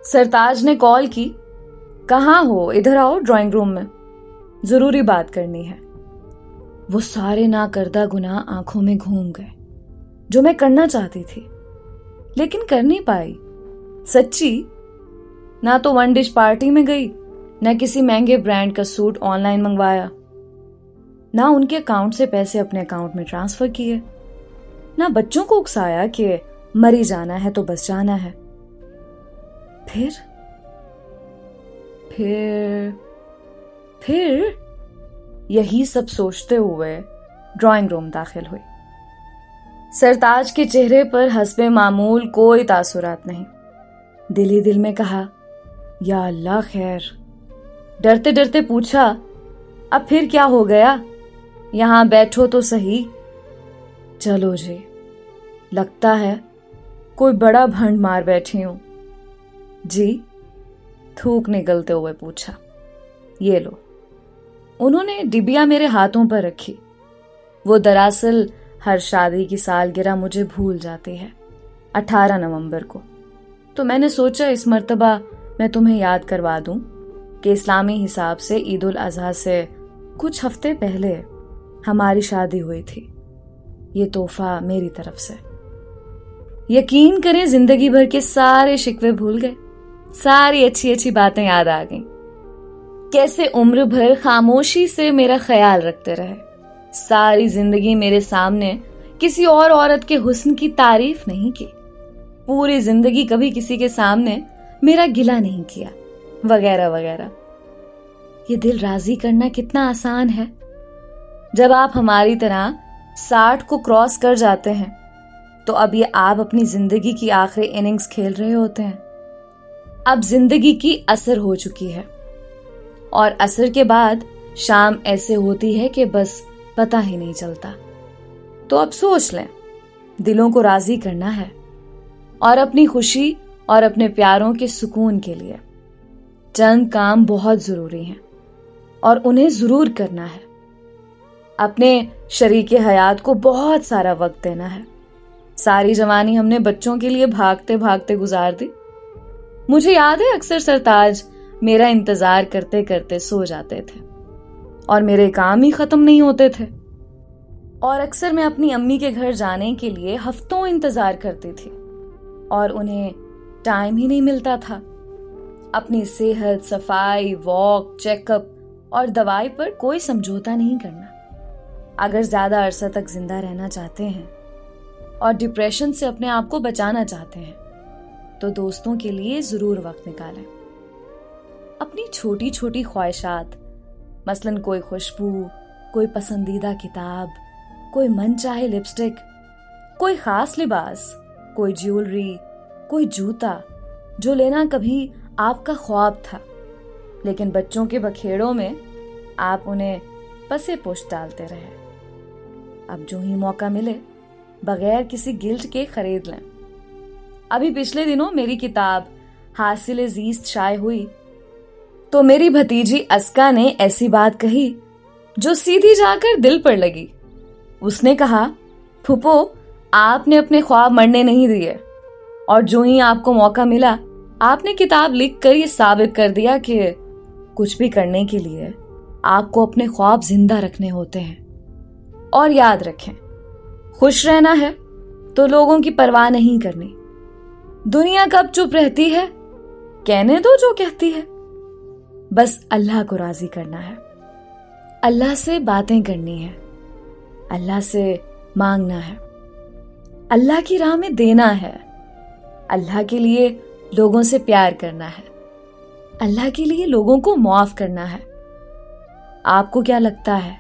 सरताज ने कॉल की। कहाँ हो? इधर आओ ड्राइंग रूम में, जरूरी बात करनी है। वो सारे ना करदा गुनाह आंखों में घूम गए जो मैं करना चाहती थी लेकिन कर नहीं पाई। सच्ची, ना तो वन डिश पार्टी में गई, ना किसी महंगे ब्रांड का सूट ऑनलाइन मंगवाया, ना उनके अकाउंट से पैसे अपने अकाउंट में ट्रांसफर किए, ना बच्चों को उकसाया कि मरी जाना है तो बस जाना है। फिर यही सब सोचते हुए ड्राइंग रूम दाखिल हुई। सरताज के चेहरे पर हस्बे मामूल कोई तासुरात नहीं। दिल ही दिल में कहा, या अल्लाह खैर। डरते डरते पूछा, अब फिर क्या हो गया? यहां बैठो तो सही। चलो जी, लगता है कोई बड़ा भंड मार बैठी हूं। जी? थूक निकलते हुए पूछा। ये लो। उन्होंने डिबिया मेरे हाथों पर रखी। वो दरअसल हर शादी की सालगिरह मुझे भूल जाती है, 18 नवंबर को। तो मैंने सोचा इस मर्तबा मैं तुम्हें याद करवा दूं कि इस्लामी हिसाब से ईद उल अजहा से कुछ हफ्ते पहले हमारी शादी हुई थी। ये तोहफा मेरी तरफ से। यकीन करें, जिंदगी भर के सारे शिकवे भूल गए, सारी अच्छी अच्छी बातें याद आ गईं। कैसे उम्र भर खामोशी से मेरा ख्याल रखते रहे, सारी जिंदगी मेरे सामने किसी और औरत के हुस्न की तारीफ नहीं की, पूरी जिंदगी कभी किसी के सामने मेरा गिला नहीं किया, वगैरह वगैरह। ये दिल राजी करना कितना आसान है जब आप हमारी तरह 60 को क्रॉस कर जाते हैं। तो अब ये आप अपनी जिंदगी की आखिरी इनिंग्स खेल रहे होते हैं। अब जिंदगी की असर हो चुकी है और असर के बाद शाम ऐसे होती है कि बस पता ही नहीं चलता। तो अब सोच लें, दिलों को राजी करना है और अपनी खुशी और अपने प्यारों के सुकून के लिए चंद काम बहुत जरूरी हैं और उन्हें जरूर करना है। अपने शरीके हयात को बहुत सारा वक्त देना है। सारी जवानी हमने बच्चों के लिए भागते भागते गुजार दी। मुझे याद है अक्सर सरताज मेरा इंतजार करते करते सो जाते थे और मेरे काम ही खत्म नहीं होते थे। और अक्सर मैं अपनी अम्मी के घर जाने के लिए हफ्तों इंतजार करती थी और उन्हें टाइम ही नहीं मिलता था। अपनी सेहत, सफाई, वॉक, चेकअप और दवाई पर कोई समझौता नहीं करना। अगर ज्यादा अरसा तक जिंदा रहना चाहते हैं और डिप्रेशन से अपने आप को बचाना चाहते हैं तो दोस्तों के लिए जरूर वक्त निकालें। अपनी छोटी छोटी ख्वाहिशात, मसलन कोई खुशबू, कोई पसंदीदा किताब, कोई मनचाहे लिपस्टिक, कोई खास लिबास, कोई ज्वेलरी, कोई जूता, जो लेना कभी आपका ख्वाब था लेकिन बच्चों के बखेड़ों में आप उन्हें पसे पुष्ट डालते रहे। अब जो ही मौका मिले बगैर किसी गिल्ट के खरीद लें। अभी पिछले दिनों मेरी किताब हासिल जीस्त शाये हुई तो मेरी भतीजी अस्का ने ऐसी बात कही जो सीधी जाकर दिल पर लगी। उसने कहा, फूफो, आपने अपने ख्वाब मरने नहीं दिए और जो ही आपको मौका मिला आपने किताब लिखकर ये साबित कर दिया कि कुछ भी करने के लिए आपको अपने ख्वाब जिंदा रखने होते हैं। और याद रखें, खुश रहना है तो लोगों की परवाह नहीं करनी। दुनिया कब चुप रहती है, कहने दो जो कहती है। बस अल्लाह को राजी करना है, अल्लाह से बातें करनी है, अल्लाह से मांगना है, अल्लाह की राह में देना है, अल्लाह के लिए लोगों से प्यार करना है, अल्लाह के लिए लोगों को माफ करना है। आपको क्या लगता है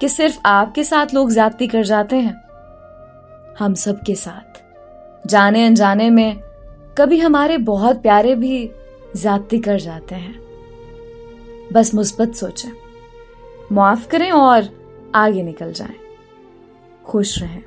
कि सिर्फ आपके साथ लोग ज्यादती कर जाते हैं? हम सब के साथ जाने अनजाने में कभी हमारे बहुत प्यारे भी ज्यादती कर जाते हैं। बस मुस्बत सोचें, माफ करें और आगे निकल जाएं। खुश रहें।